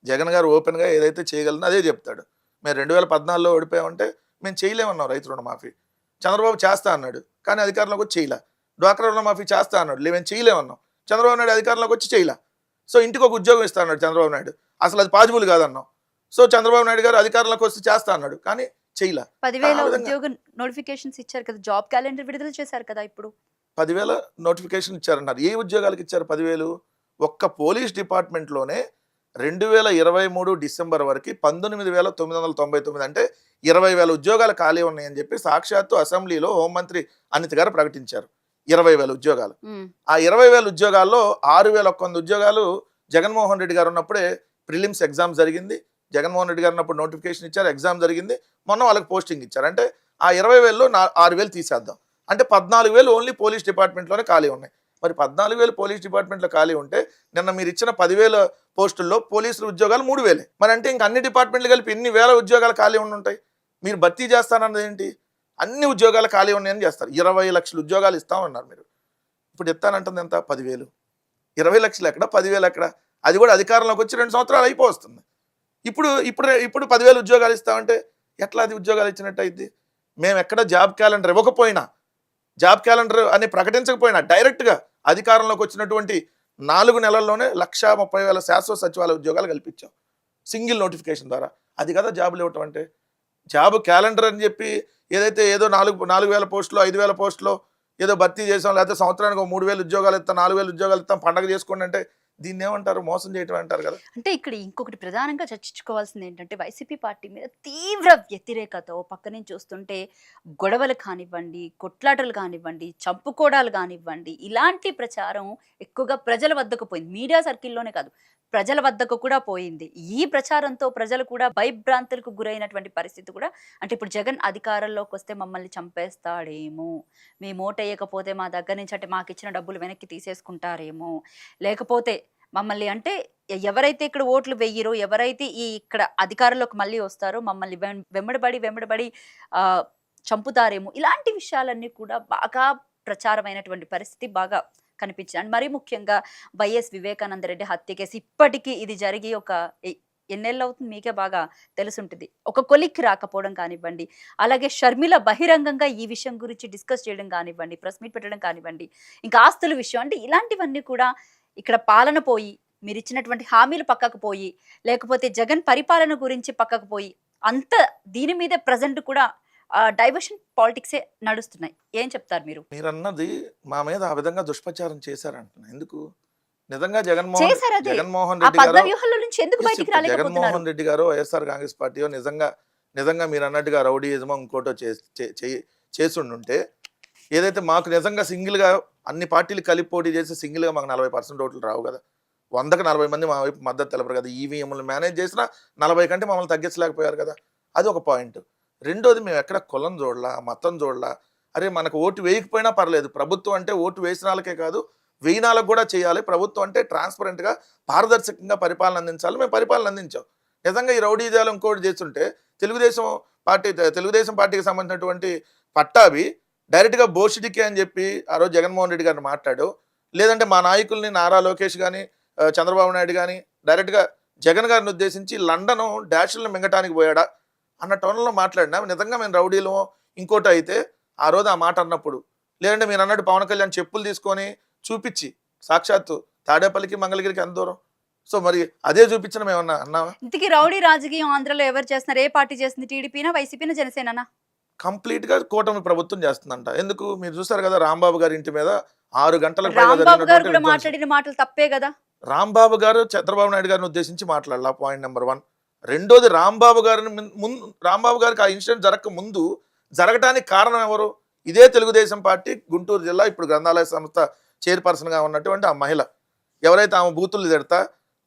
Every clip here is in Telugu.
జగన్ గారు ఓపెన్గా ఏదైతే చేయగలనో అదే చెప్తాడు. మేము 2014లో ఓడిపోయామంటే మేము చేయలేమన్నాం రైతు రుణమాఫీ. చంద్రబాబు చేస్తా అన్నాడు, కానీ అధికారంలోకి వచ్చి చేయలే. డ్వాక్రా రుణమాఫీ చేస్తా అన్నాడు, మేము చేయలేమన్నాం. చంద్రబాబు నాయుడు అధికారంలోకి వచ్చి చేయలే. సో ఇంటికి ఒక ఉద్యోగం ఇస్తా అన్నాడు చంద్రబాబు నాయుడు, అసలు అది పాజిబుల్ కాదన్నాం. సో చంద్రబాబు నాయుడు గారు అధికారంలోకి వస్తే చేస్తా అన్నాడు, కానీ చేయలే. 10,000 ఉద్యోగ నోటిఫికేషన్స్ ఇచ్చారు కదా, జాబ్ క్యాలెండర్ విడుదల చేశారు కదా. ఇప్పుడు 10,000 నోటిఫికేషన్ ఇచ్చారన్నారు. ఏ ఉద్యోగాలకు ఇచ్చారు 10,000? ఒక్క పోలీస్ డిపార్ట్మెంట్లోనే 2023 డిసెంబర్ వరకు 19,999, అంటే 20,000 ఉద్యోగాలు ఖాళీ ఉన్నాయని చెప్పి సాక్షాత్తు అసెంబ్లీలో హోంమంత్రి అనిత్ గారు ప్రకటించారు. 20,000 ఉద్యోగాలు. ఆ 20,000 ఉద్యోగాల్లో 6,100 ఉద్యోగాలు జగన్మోహన్ రెడ్డి గారు ఉన్నప్పుడే ప్రిలిమ్స్ ఎగ్జామ్ జరిగింది. జగన్మోహన్ రెడ్డి గారు ఉన్నప్పుడు నోటిఫికేషన్ ఇచ్చారు, ఎగ్జామ్ జరిగింది, మొన్న వాళ్ళకి పోస్టింగ్ ఇచ్చారు. అంటే ఆ 20,000లో 6,000 తీసేద్దాం, అంటే 14,000 ఓన్లీ పోలీస్ డిపార్ట్మెంట్లోనే ఖాళీ ఉన్నాయి. మరి 14,000 పోలీస్ డిపార్ట్మెంట్లో ఖాళీ ఉంటే నిన్న మీరు ఇచ్చిన 10,000 పోస్టుల్లో పోలీసుల ఉద్యోగాలు 3,000. మరి అంటే ఇంక అన్ని డిపార్ట్మెంట్లు కలిపి ఎన్ని వేల ఉద్యోగాలు ఖాళీ ఉండి ఉంటాయి? మీరు భర్తీ చేస్తానన్నది ఏంటి? అన్ని ఉద్యోగాలు ఖాళీ ఉన్నాయని చేస్తారు. 20 లక్షల ఉద్యోగాలు ఇస్తామన్నారు మీరు. ఇప్పుడు ఇస్తానంటుంది ఎంత? 10,000. 20 లక్షలు ఎక్కడ, 10,000 ఎక్కడ? అది కూడా అధికారంలోకి వచ్చి 2 సంవత్సరాలు అయిపోతుంది. ఇప్పుడు 10,000 ఉద్యోగాలు ఇస్తామంటే ఎట్లా అది ఉద్యోగాలు ఇచ్చినట్టు అయింది? మేము ఎక్కడ జాబ్ క్యాలెండర్ ఇవ్వకపోయినా, జాబ్ క్యాలెండర్ అని ప్రకటించకపోయినా, డైరెక్ట్గా అధికారంలోకి వచ్చినటువంటి 4 నెలల్లోనే 1,30,000 శాశ్వత సచివాలయ ఉద్యోగాలు కల్పించాం సింగిల్ నోటిఫికేషన్ ద్వారా. అది కదా జాబులు ఇవ్వటం అంటే. జాబ్ క్యాలెండర్ అని చెప్పి ఏదో 4,000 పోస్టులు, 5,000 పోస్టులు ఏదో భర్తీ చేసాం, లేకపోతే సంవత్సరానికి 3,000 ఉద్యోగాలు ఇస్తాం, 4,000 ఉద్యోగాలు ఇస్తాం, పండగ చేసుకోండి అంటే దీన్ని ఏమంటారు? మోసం చేయటం అంటారు కదా. అంటే ఇక్కడ ఇంకొకటి ప్రధానంగా చర్చించుకోవాల్సింది ఏంటంటే, వైసీపీ పార్టీ మీద తీవ్ర వ్యతిరేకత పక్క నుంచి చూస్తుంటే గొడవలు కానివ్వండి, కొట్లాటలు కానివ్వండి, చంపుకోవడాలు కానివ్వండి, ఇలాంటి ప్రచారం ఎక్కువగా ప్రజల వద్దకు పోయింది. మీడియా సర్కిల్లోనే కాదు, ప్రజల వద్దకు కూడా పోయింది. ఈ ప్రచారంతో ప్రజలు కూడా భయభ్రాంతులకు గురైనటువంటి పరిస్థితి కూడా. అంటే ఇప్పుడు జగన్ అధికారంలోకి వస్తే మమ్మల్ని చంపేస్తాడేమో, మేము ఓటేయకపోతే మా దగ్గర నుంచి అంటే మాకు ఇచ్చిన డబ్బులు వెనక్కి తీసేసుకుంటారేమో, లేకపోతే మమ్మల్ని అంటే ఎవరైతే ఇక్కడ ఓట్లు వెయ్యరో, ఎవరైతే ఇక్కడ అధికారంలోకి మళ్ళీ వస్తారో మమ్మల్ని వెంబడబడి చంపుతారేమో, ఇలాంటి విషయాలన్నీ కూడా బాగా ప్రచారమైనటువంటి పరిస్థితి బాగా కనిపించింది. అండ్ మరీ ముఖ్యంగా వైఎస్ వివేకానంద రెడ్డి హత్య కేసు ఇప్పటికీ ఇది జరిగి ఒక ఎన్నేళ్ళు అవుతుంది మీకే బాగా తెలుసుంటుంది. ఒక కొలిక్కి రాకపోవడం కానివ్వండి, అలాగే షర్మిల బహిరంగంగా ఈ విషయం గురించి డిస్కస్ చేయడం కానివ్వండి, ప్రెస్ మీట్ పెట్టడం కానివ్వండి, ఇంకా ఆస్తుల విషయం, అంటే ఇలాంటివన్నీ కూడా ఇక్కడ పాలన పోయి, మీరు ఇచ్చినటువంటి హామీలు పక్కకు పోయి, లేకపోతే జగన్ పరిపాలన గురించి పక్కకు పోయి, అంత దీని మీదే ప్రజెంట్ కూడా డైవర్షన్ పాలిటిక్సే నడుస్తున్నాయి. ఏం చెప్తారు మీరు? మీరు అన్నది మా మీద ఆ విధంగా దుష్ప్రచారం చేశారంటున్నా. ఎందుకు? నిజంగా జగన్మోహన్ రెడ్డి గారు వైఎస్ఆర్ కాంగ్రెస్ పార్టీ నిజంగా మీరు అన్నట్టుగా రౌడీయిజమో ఇంకోటో చేస్తుంటే, ఏదైతే మాకు నిజంగా సింగిల్గా అన్ని పార్టీలు కలిపి పోటీ చేసి సింగిల్గా మాకు 40% ఓట్లు రావు కదా. 100కి 40 మంది మా వైపు మద్దతు తెలపరు కదా. ఈవీఎంలు మేనేజ్ చేసినా 40 కంటే మమ్మల్ని తగ్గించలేకపోయారు కదా. అది ఒక పాయింట్. రెండోది, మేము ఎక్కడ కులం చూడలా, మతం చూడలా. అరే మనకు ఓటు వేయకపోయినా పర్లేదు, ప్రభుత్వం అంటే ఓటు వేసిన వాళ్ళకే కాదు వేయిన వాళ్ళకి కూడా చేయాలి. ప్రభుత్వం అంటే ట్రాన్స్పరెంట్గా పారదర్శకంగా పరిపాలన అందించాలి. మేము పరిపాలన అందించాం. నిజంగా ఈ రౌడీజాలు ఇంకోటి చేస్తుంటే తెలుగుదేశం పార్టీకి సంబంధించినటువంటి పట్టాభి డైరెక్ట్గా బోషిడికి అని చెప్పి ఆ రోజు జగన్మోహన్ రెడ్డి గారిని మాట్లాడు, లేదంటే మా నాయకుల్ని నారా లోకేష్ కానీ చంద్రబాబు నాయుడు కానీ డైరెక్ట్గా జగన్ గారిని ఉద్దేశించి లండన్ డాష్లను మింగటానికి పోయాడా అన్న టోన్లో మాట్లాడినా నిజంగా మేము రౌడీలో ఇంకోటి అయితే ఆ రోజు ఆ మాట అన్నప్పుడు, లేదంటే మీరు అన్నట్టు పవన్ కళ్యాణ్ చెప్పులు తీసుకొని చూపించి సాక్షాత్తు తాడేపల్లికి మంగళగిరికి ఎంత దూరం, సో మరి అదే చూపించిన మేము అన్నావా? ఇంతకీ రౌడీ రాజకీయం ఆంధ్రలో ఎవరు చేస్తున్నారు? ఏ పార్టీ చేస్తుంది? టీడీపీనా, వైసీపీనా, జనసేననా? కంప్లీట్గా కూటమి ప్రభుత్వం చేస్తుందంట. ఎందుకు? మీరు చూస్తారు కదా, రాంబాబు గారి ఇంటి మీద 6 గంటలకు మాట్లాడిన మాటలు తప్పే కదా. రాంబాబు గారు చంద్రబాబు నాయుడు గారిని ఉద్దేశించి మాట్లాడాల, పాయింట్ నెంబర్ 1. రెండోది, రాంబాబు గారికి ఆ ఇన్సిడెంట్ జరగక ముందు జరగటానికి కారణం ఎవరు? ఇదే తెలుగుదేశం పార్టీ గుంటూరు జిల్లా ఇప్పుడు గ్రంథాలయ సంస్థ చైర్పర్సన్గా ఉన్నటువంటి ఆ మహిళ ఎవరైతే ఆమె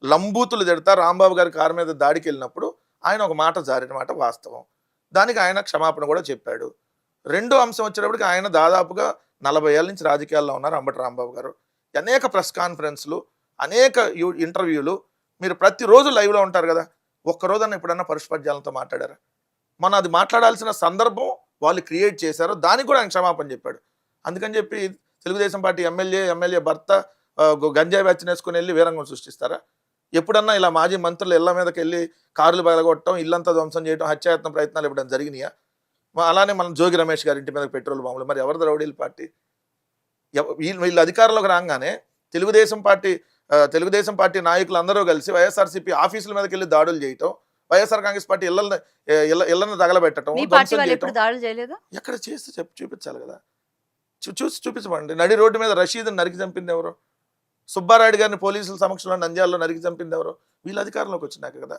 లంబూతులు తిడతా రాంబాబు గారి కారు మీద దాడికి వెళ్ళినప్పుడు ఆయన ఒక మాట జారిన మాట వాస్తవం. దానికి ఆయన క్షమాపణ కూడా చెప్పాడు. రెండో అంశం వచ్చేటప్పటికి ఆయన దాదాపుగా 40 ఏళ్ళ నుంచి రాజకీయాల్లో ఉన్నారు అంబటి రాంబాబు గారు. అనేక ప్రెస్ కాన్ఫరెన్స్లు, అనేక ఇంటర్వ్యూలు, మీరు ప్రతిరోజు లైవ్లో ఉంటారు కదా. ఒక్కరోజన్నా ఎప్పుడన్నా పరుషపద్యాలతో మాట్లాడారా? మనం అది మాట్లాడాల్సిన సందర్భం వాళ్ళు క్రియేట్ చేశారు, దానికి కూడా ఆయన క్షమాపణ చెప్పాడు. అందుకని చెప్పి తెలుగుదేశం పార్టీ ఎమ్మెల్యే భర్త గంజాయి బ్యాచ్ని వేసుకుని వెళ్ళి వీరంగం సృష్టిస్తారా? ఎప్పుడన్నా ఇలా మాజీ మంత్రులు ఇళ్ల మీదకి వెళ్ళి కార్లు బయలగొట్టడం, ఇల్లంతా ధ్వంసం చేయడం, హత్యాయత్న ప్రయత్నాలు ఎప్పుడైనా జరిగినాయా? అలానే మనం జోగి రమేష్ గారి ఇంటి మీద పెట్రోల్ బాంబులు. మరి ఎవరిది రౌడీల పార్టీ? వీళ్ళు అధికారంలోకి రాగానే తెలుగుదేశం పార్టీ నాయకులు అందరూ కలిసి వైఎస్ఆర్సీపీ ఆఫీసుల మీదకి వెళ్ళి దాడులు చేయటం, వైఎస్ఆర్ కాంగ్రెస్ పార్టీ ఇళ్లను తగలబెట్టడం, మీ పార్టీ ధ్వంసం వాళ్ళు చేయటం. ఎప్పుడు దాడులు చేయలేదా? ఎక్కడ చేస్తే చూపించాలి కదా. చూపించమండి. నడి రోడ్డు మీద రషీద్ని నరికి చంపింది ఎవరు? సుబ్బారాయుడు గారిని పోలీసుల సమక్షంలో నంద్యాలలో నరికి చంపింది ఎవరు? వీళ్ళు అధికారంలోకి వచ్చినాక కదా.